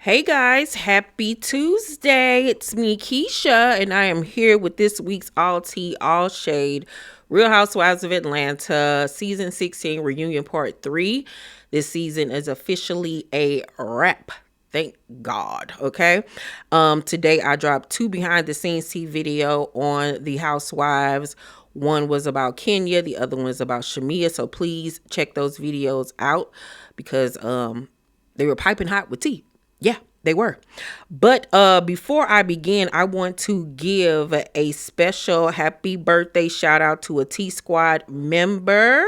Hey guys, happy Tuesday. It's me, Keisha, and I am here with this week's All Tea, All Shade Real Housewives of Atlanta Season 16 Reunion Part 3. This season is officially a wrap. Thank God. Okay. Today I dropped 2 behind the scenes tea video on the Housewives. One was about Kenya, the other one was about Shamia. So please check those videos out because they were piping hot with tea. Yeah, they were. But before I begin, I want to give a special happy birthday shout out to a T Squad member,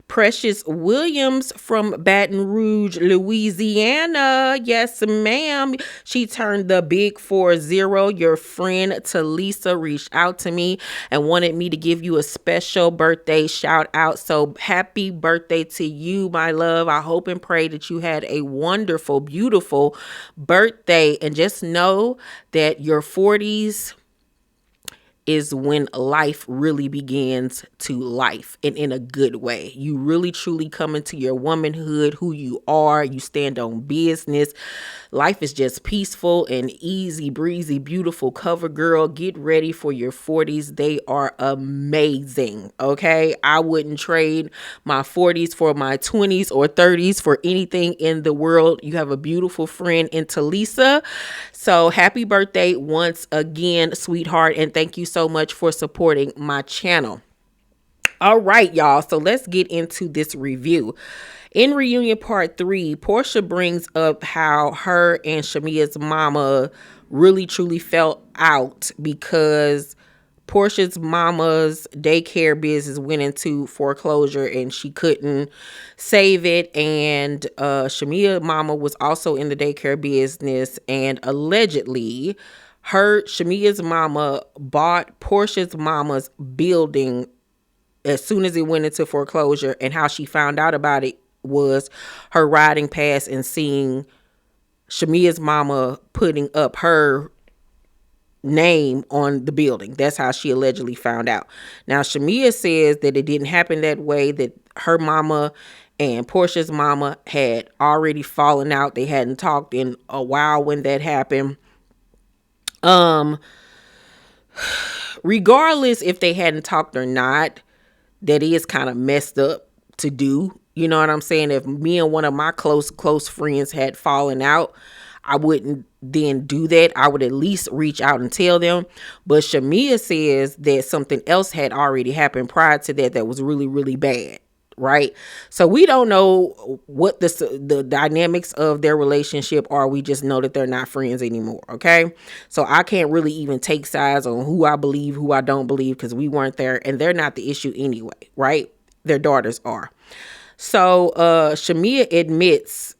Precious Williams from Baton Rouge, Louisiana. Yes, ma'am. She turned the big 40. Your friend Talisa reached out to me and wanted me to give you a special birthday shout out. So happy birthday to you, my love. I hope and pray that you had a wonderful, beautiful birthday. And just know that your 40s is when life really begins to life, and in a good way. You really truly come into your womanhood, who you are. You stand on business. Life is just peaceful and easy breezy, beautiful. Cover girl, get ready for your 40s. They are amazing. Okay, I wouldn't trade my 40s for my 20s or 30s for anything in the world. You have a beautiful friend in Talisa. So happy birthday once again, sweetheart, and thank you so much for supporting my channel. All right, y'all. So let's get into this review. In Reunion Part 3, Porsha brings up how her and Shamia's mama really truly fell out because Porsha's mama's daycare business went into foreclosure and she couldn't save it. And Shamia's mama was also in the daycare business, and allegedly Shamia's mama bought Porsha's mama's building as soon as it went into foreclosure, and how she found out about it was her riding past and seeing Shamia's mama putting up her name on the building. That's how she allegedly found out. Now, Shamia says that it didn't happen that way, that her mama and Porsha's mama had already fallen out. They hadn't talked in a while when that happened. Regardless if they hadn't talked or not, that is kind of messed up to do. You know what I'm saying? If me and one of my close friends had fallen out, I wouldn't then do that. I would at least reach out and tell them. But Shamia says that something else had already happened prior to that was really, really bad. Right? So we don't know what the dynamics of their relationship are. We just know that they're not friends anymore. Okay? So I can't really even take sides on who I believe, who I don't believe, because we weren't there, and they're not the issue anyway. Right? Their daughters are. So Shamia admits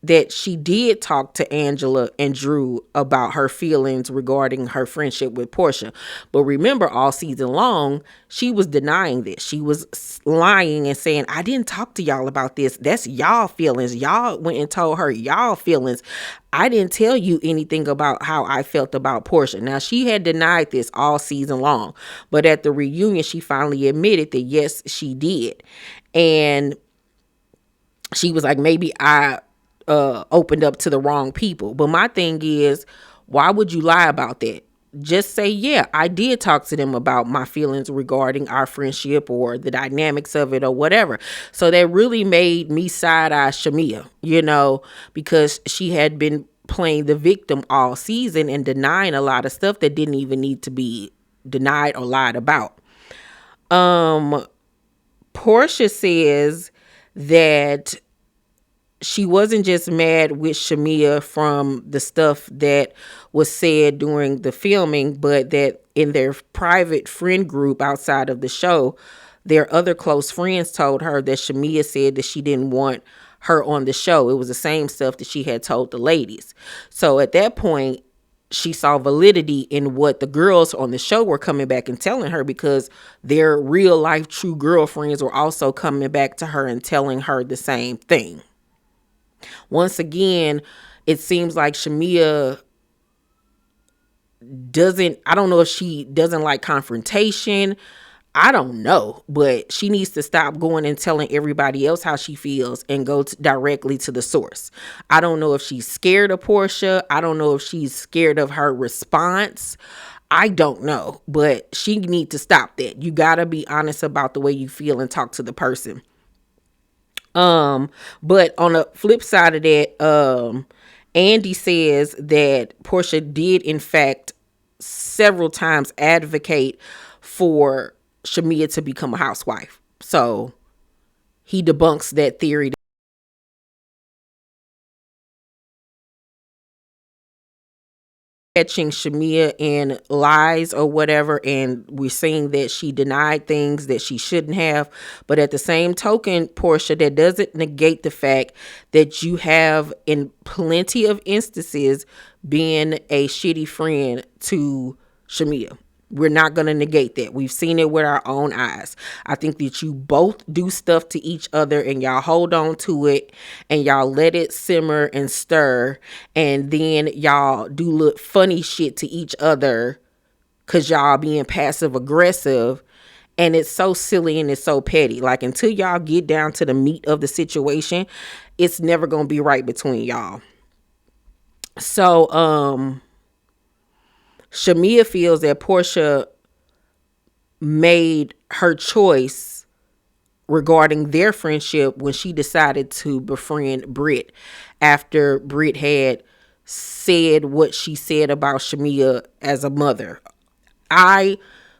that she did talk to Angela and Drew about her feelings regarding her friendship with Porsha. But remember, all season long, she was denying this. She was lying and saying, I didn't talk to y'all about this. That's y'all feelings. Y'all went and told her y'all feelings. I didn't tell you anything about how I felt about Porsha. Now, she had denied this all season long. But at the reunion, she finally admitted that, yes, she did. And she was like, maybe I opened up to the wrong people. But my thing is, why would you lie about that? Just say, yeah, I did talk to them about my feelings regarding our friendship or the dynamics of it or whatever. So that really made me side-eye Shamia, because she had been playing the victim all season and denying a lot of stuff that didn't even need to be denied or lied about. Porsha says that she wasn't just mad with Shamia from the stuff that was said during the filming, but that in their private friend group outside of the show, their other close friends told her that Shamia said that she didn't want her on the show. It was the same stuff that she had told the ladies. So at that point, she saw validity in what the girls on the show were coming back and telling her, because their real life true girlfriends were also coming back to her and telling her the same thing. Once again, it seems like Shamia I don't know if she doesn't like confrontation. I don't know, but she needs to stop going and telling everybody else how she feels and go directly to the source. I don't know if she's scared of Porsha. I don't know if she's scared of her response. I don't know, but she needs to stop that. You got to be honest about the way you feel and talk to the person. But on the flip side of that, Andy says that Porsha did in fact several times advocate for Shamia to become a housewife. So he debunks that theory. Catching Shamia in lies or whatever, and we're seeing that she denied things that she shouldn't have. But at the same token, Porsha, that doesn't negate the fact that you have in plenty of instances been a shitty friend to Shamia. We're not going to negate that. We've seen it with our own eyes. I think that you both do stuff to each other and y'all hold on to it and y'all let it simmer and stir. And then y'all do look funny shit to each other because y'all being passive aggressive. And it's so silly and it's so petty. Like, until y'all get down to the meat of the situation, it's never going to be right between y'all. So, Shamia feels that Porsha made her choice regarding their friendship when she decided to befriend Britt after Britt had said what she said about Shamia as a mother. I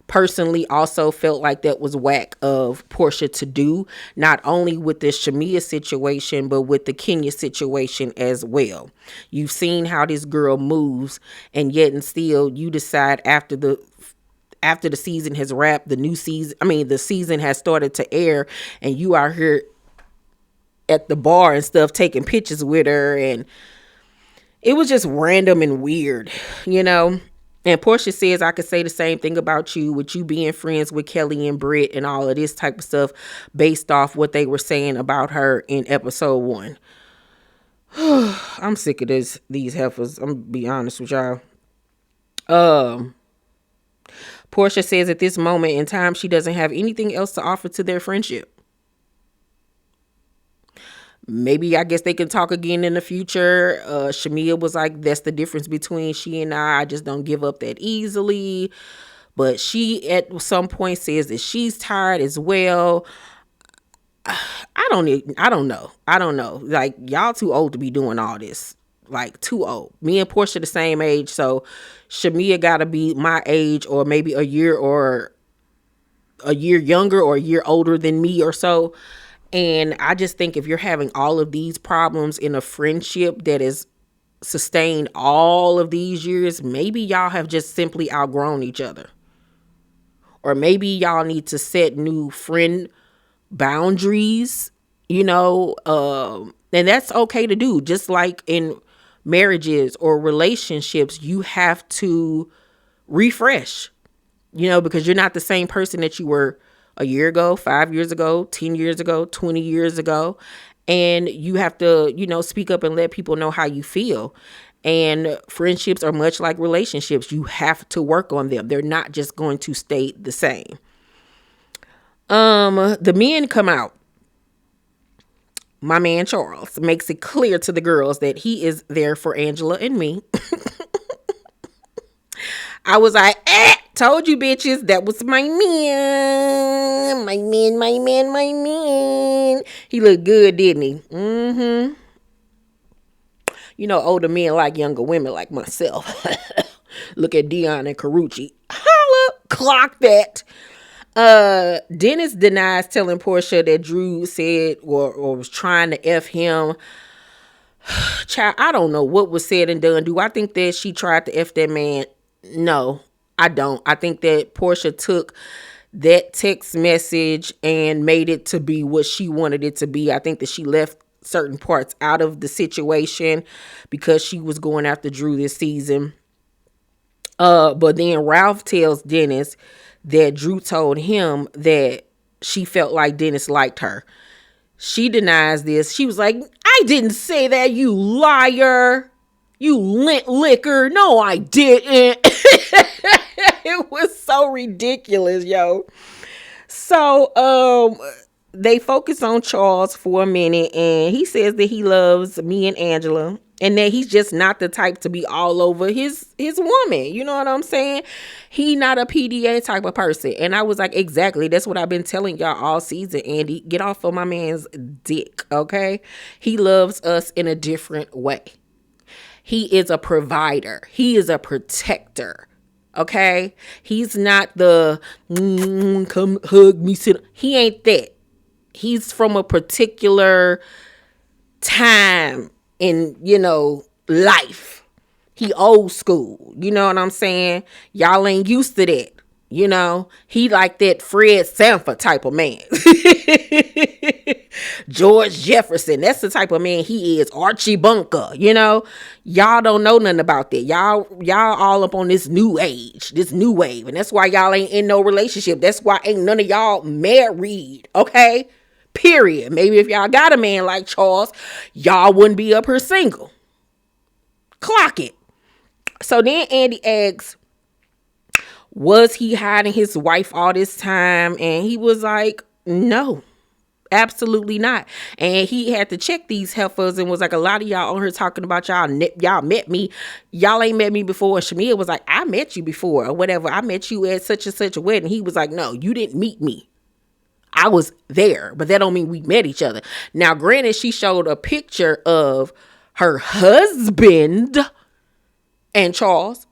personally also felt like that was whack of Porsha to do, not only with the Shamia situation, but with the Kenya situation as well. You've seen how this girl moves, and yet and still you decide after the season has wrapped, the season has started to air, and you are here at the bar and stuff taking pictures with her, and it was just random and weird, you know? And Porsha says, I could say the same thing about you, with you being friends with Kelly and Britt and all of this type of stuff based off what they were saying about her in episode 1. I'm sick of these heifers. I'm going to be honest with y'all. Porsha says at this moment in time, she doesn't have anything else to offer to their friendship. Maybe, I guess they can talk again in the future. Shamia was like, that's the difference between she and I just don't give up that easily. But she at some point says that she's tired as well. I don't know. Like, y'all too old to be doing all this. Like, too old. Me and Porsha the same age, so Shamia gotta be my age, or maybe a year younger or a year older than me or so. And I just think if you're having all of these problems in a friendship that is sustained all of these years, maybe y'all have just simply outgrown each other. Or maybe y'all need to set new friend boundaries, and that's okay to do. Just like in marriages or relationships, you have to refresh, because you're not the same person that you were a year ago, 5 years ago, 10 years ago, 20 years ago. And you have to, speak up and let people know how you feel. And friendships are much like relationships. You have to work on them. They're not just going to stay the same. The men come out. My man Charles makes it clear to the girls that he is there for Angela and me. I was like, told you bitches, that was my man. My man. He looked good, didn't he? Mm-hmm. Older men like younger women like myself. Look at Dion and Carucci. Holla, clock that. Dennis denies telling Porsha that Drew said or was trying to F him. Child, I don't know what was said and done. Do I think that she tried to F that man? No, I don't. I think that Porsha took that text message and made it to be what she wanted it to be. I think that she left certain parts out of the situation because she was going after Drew this season. But then Ralph tells Dennis that Drew told him that she felt like Dennis liked her. She denies this. She was like, I didn't say that, you liar. You lint liquor. No, I didn't. It was so ridiculous, yo. So, they focus on Charles for a minute, and he says that he loves me and Angela, and that he's just not the type to be all over his woman. You know what I'm saying? He not a PDA type of person. And I was like, exactly. That's what I've been telling y'all all season, Andy. Get off of my man's dick, okay? He loves us in a different way. He is a provider. He is a protector. Okay? He's not the come hug me, sit. He ain't that. He's from a particular time in, life. He old school. You know what I'm saying? Y'all ain't used to that. He like that Fred Sanford type of man. George Jefferson. That's the type of man he is. Archie Bunker. Y'all don't know nothing about that. Y'all all up on this new age, this new wave. And that's why y'all ain't in no relationship. That's why ain't none of y'all married. Okay? Period. Maybe if y'all got a man like Charles, y'all wouldn't be up here single. Clock it. So then Andy asks, was he hiding his wife all this time? And he was like, no, absolutely not. And he had to check these heifers and was like, a lot of y'all on here talking about y'all met me. Y'all ain't met me before. Shamia was like, I met you before or whatever. I met you at such and such a wedding. He was like, no, you didn't meet me. I was there, but that don't mean we met each other. Now, granted, she showed a picture of her husband and Charles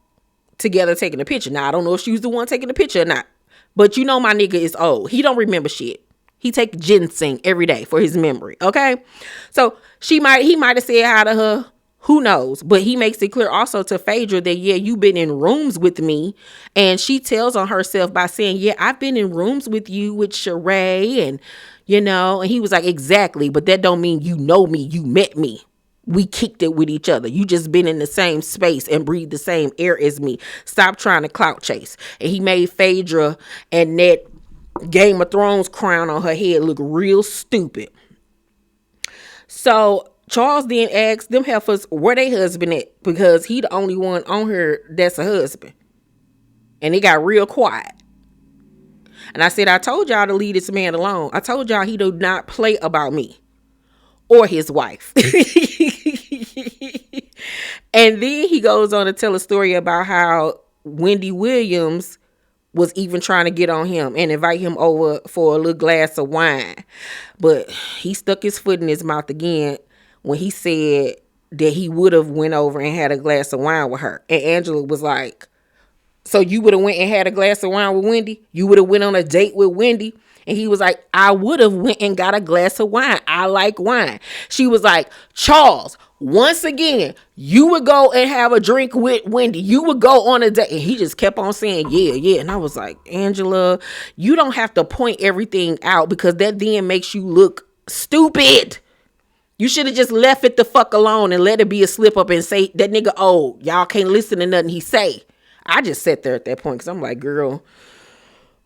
together taking a picture. Now, I don't know if she was the one taking the picture or not, but my nigga is old. He don't remember shit. He take ginseng every day for his memory. Okay. So he might have said hi to her. Who knows? But he makes it clear also to Phaedra that, yeah, you've been in rooms with me. And she tells on herself by saying, yeah, I've been in rooms with you with Sheree and, and he was like, exactly. But that don't mean you know me. You met me. We kicked it with each other. You just been in the same space and breathe the same air as me. Stop trying to clout chase. And he made Phaedra and that Game of Thrones crown on her head look real stupid. So Charles then asked them heifers where they husband at, because he the only one on her that's a husband. And it got real quiet. And I said, I told y'all to leave this man alone. I told y'all he do not play about me or his wife. And then he goes on to tell a story about how Wendy Williams was even trying to get on him and invite him over for a little glass of wine. But he stuck his foot in his mouth again when he said that he would have went over and had a glass of wine with her. And Angela was like, so you would have went and had a glass of wine with Wendy? You would have went on a date with Wendy? And he was like, I would have went and got a glass of wine. I like wine. She was like, Charles, once again, you would go and have a drink with Wendy. You would go on a date. And he just kept on saying, yeah, yeah. And I was like, Angela, you don't have to point everything out, because that then makes you look stupid. You should have just left it the fuck alone and let it be a slip up and say, that nigga old. Y'all can't listen to nothing he say. I just sat there at that point because I'm like, girl,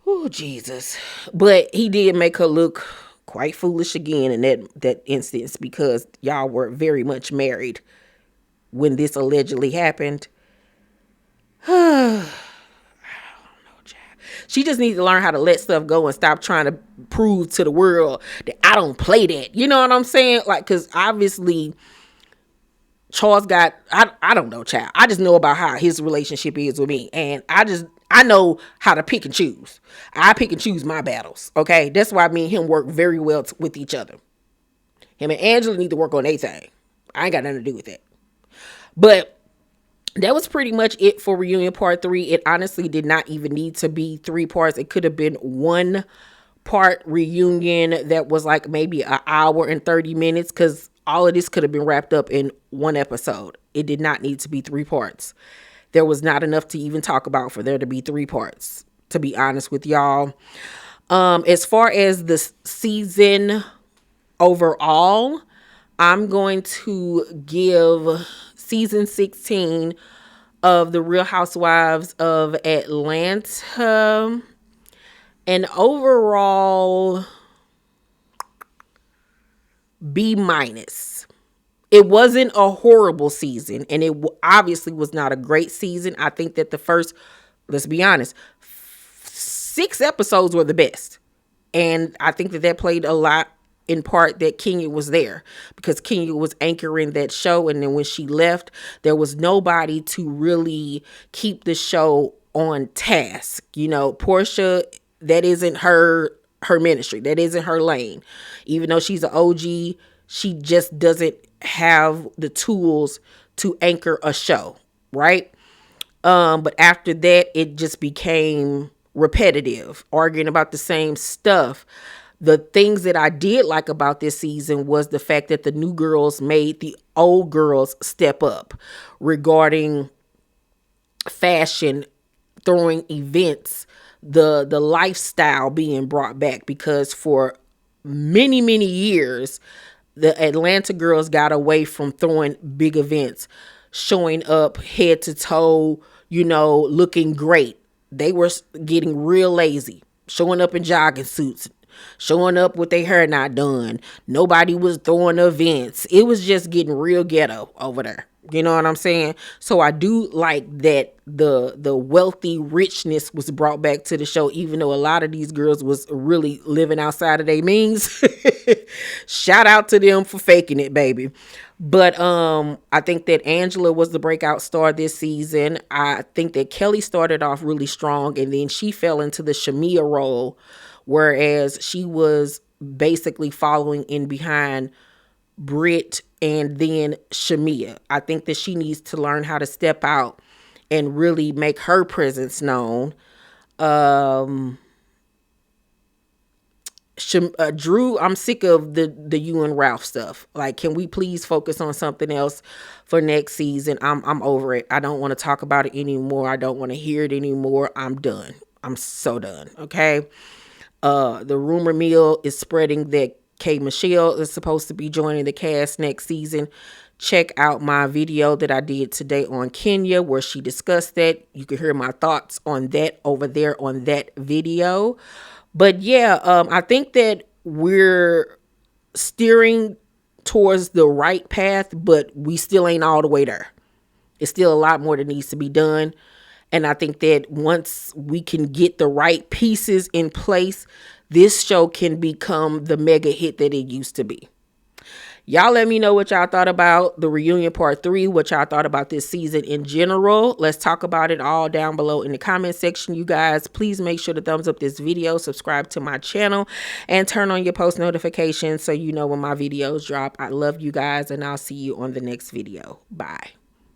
oh, Jesus. But he did make her look quite foolish again in that instance, because y'all were very much married when this allegedly happened. I don't know, child. She just needs to learn how to let stuff go and stop trying to prove to the world that I don't play that. You know what I'm saying? Like, because obviously Charles got, I don't know, child. I just know about how his relationship is with me. And I know how to pick and choose. I pick and choose my battles. Okay. That's why me and him work very well with each other. Him and Angela need to work on their thing. I ain't got nothing to do with that. But that was pretty much it for reunion part 3. It honestly did not even need to be 3 parts. It could have been 1 part reunion that was like maybe an hour and 30 minutes, because all of this could have been wrapped up in 1 episode. It did not need to be 3 parts. There was not enough to even talk about for there to be 3 parts, to be honest with y'all. As far as the season overall, I'm going to give season 16 of The Real Housewives of Atlanta an overall B-. It wasn't a horrible season, and it obviously was not a great season. I think that the first, let's be honest, 6 episodes were the best. And I think that that played a lot in part that Kenya was there, because Kenya was anchoring that show. And then when she left, there was nobody to really keep the show on task. You know, Porsha, that isn't her ministry. That isn't her lane. Even though she's an OG, she just doesn't have the tools to anchor a show, right? But after that, it just became repetitive, arguing about the same stuff. The things that I did like about this season was the fact that the new girls made the old girls step up regarding fashion, throwing events, the lifestyle being brought back, because for many years the Atlanta girls got away from throwing big events, showing up head to toe, you know, looking great. They were getting real lazy, showing up in jogging suits, showing up with their hair not done. Nobody was throwing events. It was just getting real ghetto over there. You know what I'm saying? So I do like that the wealthy richness was brought back to the show, even though a lot of these girls was really living outside of their means. Shout out to them for faking it, baby. But I think that Angela was the breakout star this season. I think that Kelly started off really strong, and then she fell into the Shamia role, whereas she was basically following in behind Britt and then Shamia. I think that she needs to learn how to step out and really make her presence known. Drew, I'm sick of the you and Ralph stuff. Like, can we please focus on something else for next season? I'm over it. I don't want to talk about it anymore. I don't want to hear it anymore. I'm done. I'm so done. Okay. The rumor mill is spreading that K. Michelle is supposed to be joining the cast next season. Check out my video that I did today on Kenya, where she discussed that. You can hear my thoughts on that over there on that video. But yeah, I think that we're steering towards the right path, but we still ain't all the way there. It's still a lot more that needs to be done. And I think that once we can get the right pieces in place, this show can become the mega hit that it used to be. Y'all let me know what y'all thought about the reunion part 3, what y'all thought about this season in general. Let's talk about it all down below in the comment section, you guys. Please make sure to thumbs up this video, subscribe to my channel, and turn on your post notifications so you know when my videos drop. I love you guys, and I'll see you on the next video. Bye.